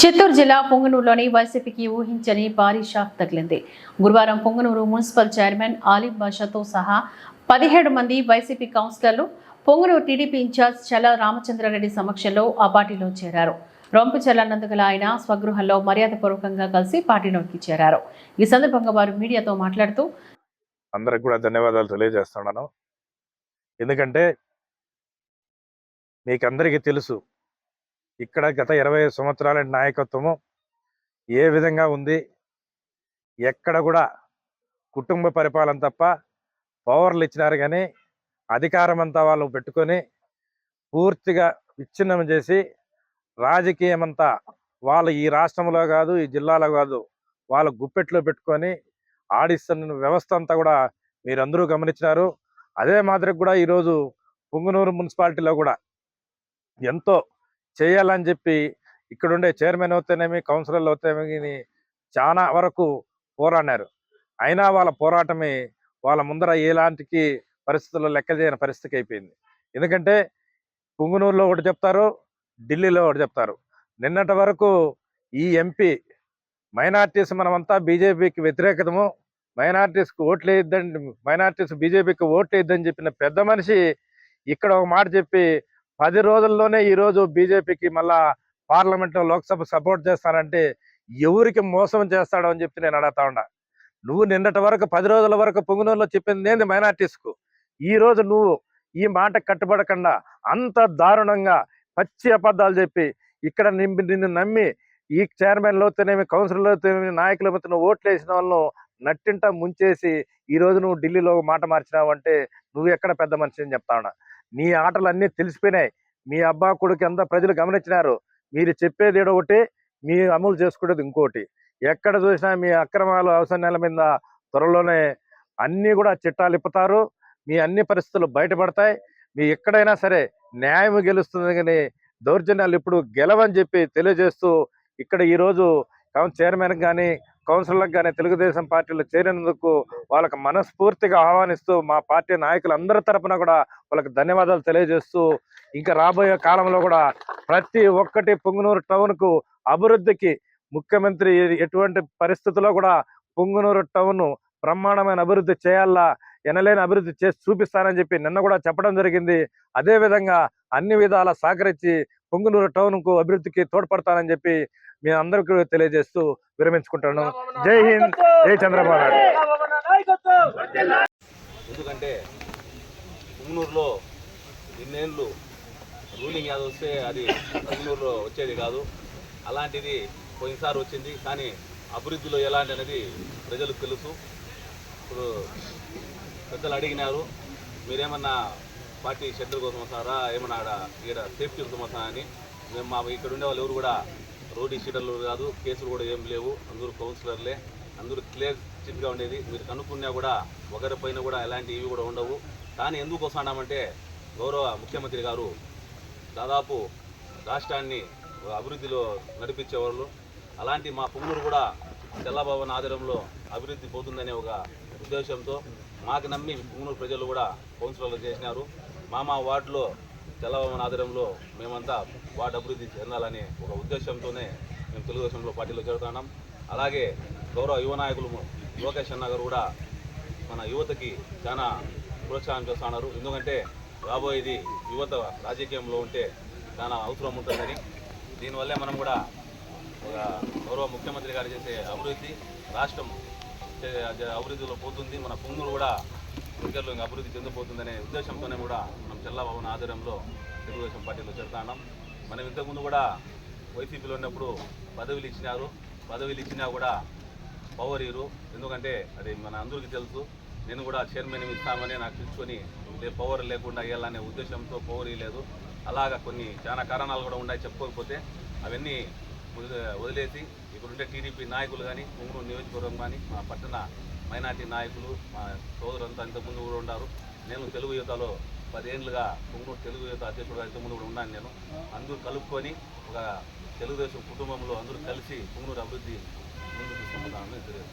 చిత్తూరు జిల్లా పొంగనూరులోని వైసీపీకి ఊహించని భారీ షాక్ తగిలింది. గురువారం పొంగనూరు మున్సిపల్ చైర్మన్ ఆలిం బాషాతో సహా 17 మంది వైసీపీ కౌన్సిలర్లు పొంగనూరు టీడీపీ ఇన్ఛార్జ్ చల్ల రామచంద్రారెడ్డి సమక్షంలో ఆ పార్టీలో చేరారు. రొంపిచెర్ల నందుగల ఆయన స్వగృహంలో మర్యాదపూర్వకంగా కలిసి పార్టీలోకి చేరారు. ఈ సందర్భంగా వారు మీడియాతో మాట్లాడుతూ అందరికి కూడా ధన్యవాదాలు తెలియజేస్తున్నాను. ఎందుకంటే మీకందరికీ తెలుసు ఇక్కడ గత 20 సంవత్సరాల నాయకత్వము ఏ విధంగా ఉంది. ఎక్కడ కూడా కుటుంబ పరిపాలన తప్ప పవర్లు ఇచ్చినారు, కానీ అధికారం అంతా వాళ్ళు పెట్టుకొని పూర్తిగా విచ్ఛిన్నం చేసి రాజకీయం అంతా వాళ్ళు ఈ రాష్ట్రంలో కాదు, ఈ జిల్లాలో కాదు, వాళ్ళ గుప్పెట్లో పెట్టుకొని ఆడిస్తున్న వ్యవస్థ అంతా కూడా మీరందరూ గమనించినారు. అదే మాదిరి కూడా ఈరోజు పొంగనూరు మున్సిపాలిటీలో కూడా ఎంతో చేయాలని చెప్పి ఇక్కడుండే చైర్మన్ అవుతేనేమి, కౌన్సిలర్లు అవుతేనేమి చాలా వరకు పోరాడారు. అయినా వాళ్ళ పోరాటమే వాళ్ళ ముందర ఎలాంటి పరిస్థితుల్లో లెక్క చేయని పరిస్థితికి అయిపోయింది. ఎందుకంటే పొంగనూరులో ఒకటి చెప్తారు, ఢిల్లీలో ఒకటి చెప్తారు. నిన్నటి వరకు ఈ ఎంపీ మైనార్టీస్ మనమంతా బీజేపీకి వ్యతిరేకతము, మైనార్టీస్కి ఓట్లు వేయద్దండి, మైనార్టీస్ బీజేపీకి ఓట్లు వేయద్దని చెప్పిన పెద్ద మనిషి ఇక్కడ ఒక మాట చెప్పి 10 రోజుల్లోనే ఈరోజు బీజేపీకి మళ్ళా పార్లమెంట్లో లోక్సభ సపోర్ట్ చేస్తానంటే ఎవరికి మోసం చేస్తాడో అని చెప్పి నేను అడుగుతా ఉన్నా. నువ్వు నిన్నటి వరకు 10 రోజుల వరకు పొంగనూరులో చెప్పింది ఏంది మైనార్టీస్కు? ఈ రోజు నువ్వు ఈ మాట కట్టుబడకుండా అంత దారుణంగా పచ్చి అబద్ధాలు చెప్పి ఇక్కడ నిన్ను నమ్మి ఈ చైర్మన్లు అవుతేనేమి, కౌన్సిలర్లు అవుతేనేమి, నాయకులు అవుతున్న ఓట్లు వేసిన వాళ్ళను నట్టింట ముంచేసి ఈ రోజు నువ్వు ఢిల్లీలో మాట మార్చినావు అంటే నువ్వు ఎక్కడ పెద్ద మనిషి అని చెప్తా ఉన్నా. నీ ఆటలు అన్నీ తెలిసిపోయినాయి. మీ అబ్బా కొడుకు అంతా ప్రజలు గమనించినారు. మీరు చెప్పేది ఒకటి, మీ అమలు చేసుకునేది ఇంకోటి. ఎక్కడ చూసినా మీ అక్రమాలు అవసరాల మీద త్వరలోనే అన్నీ కూడా చిట్టాలు ఇప్పుతారు. మీ అన్ని పరిస్థితులు బయటపడతాయి. మీ ఎక్కడైనా సరే న్యాయం గెలుస్తుంది, కానీ దౌర్జన్యాలు ఇప్పుడు గెలవని చెప్పి తెలియజేస్తూ ఇక్కడ ఈరోజు చైర్మన్ కానీ కౌన్సిలర్లకు కానీ తెలుగుదేశం పార్టీలో చేరినందుకు వాళ్ళకి మనస్ఫూర్తిగా ఆహ్వానిస్తూ మా పార్టీ నాయకులందరి తరపున కూడా వాళ్ళకి ధన్యవాదాలు తెలియజేస్తూ ఇంకా రాబోయే కాలంలో కూడా ప్రతి ఒక్కటి పొంగనూరు టౌన్కు అభివృద్ధికి ముఖ్యమంత్రి ఎటువంటి పరిస్థితుల్లో కూడా పొంగనూరు టౌన్ బ్రహ్మాండమైన అభివృద్ధి చేయాలా, ఎనలేని అభివృద్ధి చేసి చూపిస్తానని చెప్పి నిన్న కూడా చెప్పడం జరిగింది. అదేవిధంగా అన్ని విధాలా సహకరించి పొంగనూరు టౌన్కు అభివృద్ధికి తోడ్పడతానని చెప్పి మీ అందరికీ తెలియజేస్తూ విరమించుకుంటాను. జై హింద్, జై చంద్రబాబు నాయుడు. ఎందుకంటే పొంగనూరులో ఇన్నేళ్ళు రూలింగ్ యాదవ్ వస్తే అది పొంగనూరులో వచ్చేది కాదు. అలాంటిది పోయినసారి వచ్చింది, కానీ అభివృద్ధిలో ఎలాంటి అనేది ప్రజలకు తెలుసు. ఇప్పుడు పెద్దలు అడిగినారు, మీరేమన్నా పార్టీ షెడ్యూల్ కోసం వస్తారా, ఏమన్నా ఈడ సేఫ్టీ కోసం వస్తారా అని. మేము మా ఇక్కడ ఉండే వాళ్ళు ఎవరు కూడా రోడ్డు షీటర్లు కాదు, కేసులు కూడా ఏం లేవు, అందరూ కౌన్సిలర్లే, అందరూ క్లియర్ చిట్గా ఉండేది. మీరు కనుక్కున్నా కూడా ఒకరిపైన కూడా ఎలాంటి ఇవి కూడా ఉండవు. కానీ ఎందుకు వస్తున్నామంటే గౌరవ ముఖ్యమంత్రి గారు దాదాపు రాష్ట్రాన్ని అభివృద్ధిలో నడిపించేవాళ్ళు. అలాంటి మా పొంగనూరు కూడా చల్లబాబు ఆధ్వర్యంలో అభివృద్ధి పోతుందనే ఒక ఉద్దేశంతో మాకు నమ్మి పొంగనూరు ప్రజలు కూడా కౌన్సిలర్లు చేసినారు. మా వార్డులో చల్లబాబు ఆధ్వర్యంలో మేమంతా వార్డు అభివృద్ధి చెందాలనే ఒక ఉద్దేశంతోనే మేము తెలుగుదేశంలో పార్టీలో చేరుతున్నాం. అలాగే గౌరవ యువ నాయకులు లోకేష్ అన్న గారు కూడా మన యువతకి చాలా ప్రోత్సాహం చేస్తున్నారు. ఎందుకంటే రాబోయేది యువత రాజకీయంలో ఉంటే చాలా అవసరం ఉంటుందని, దీనివల్లే మనం కూడా ఒక గౌరవ ముఖ్యమంత్రి గారు చేసే అభివృద్ధి రాష్ట్రం అభివృద్ధిలో పోతుంది, మన పొంగనూరు కూడా దగ్గరలో అభివృద్ధి చెందిపోతుందనే ఉద్దేశంతోనే కూడా మనం చల్లబాబు ఆధ్వర్యంలో తెలుగుదేశం పార్టీలో చేరుతున్నాం. మనం ఇంతకుముందు కూడా వైసీపీలో ఉన్నప్పుడు పదవులు ఇచ్చినా కూడా పవర్ ఇరు. ఎందుకంటే అది మన అందరికీ తెలుసు. నేను కూడా చైర్మన్ ఇస్తామని నాకు పిలుచుకొని పవర్ లేకుండా వేయాలనే ఉద్దేశంతో పవర్ ఇవ్వలేదు. అలాగా కొన్ని చాలా కారణాలు కూడా ఉన్నాయి, చెప్పుకోకపోతే అవన్నీ వదిలేసి ఇక్కడుండే టీడీపీ నాయకులు కానీ, పొంగనూరు నియోజకవర్గం కానీ, మా పట్టణ మైనార్టీ నాయకులు, మా సోదరులంతా ఇంతకుముందు కూడా ఉన్నారు. నేను తెలుగు యువతలో 10 ఏళ్ళుగా పొంగనూరు తెలుగు యువత అధ్యక్షుడుగా ఇంతకుముందు కూడా ఉన్నాను. నేను అందరూ కలుపుకొని ఒక తెలుగుదేశం కుటుంబంలో అందరూ కలిసి పొంగనూరు అభివృద్ధి ముందుకు తీసుకుంటామని తెలియదు.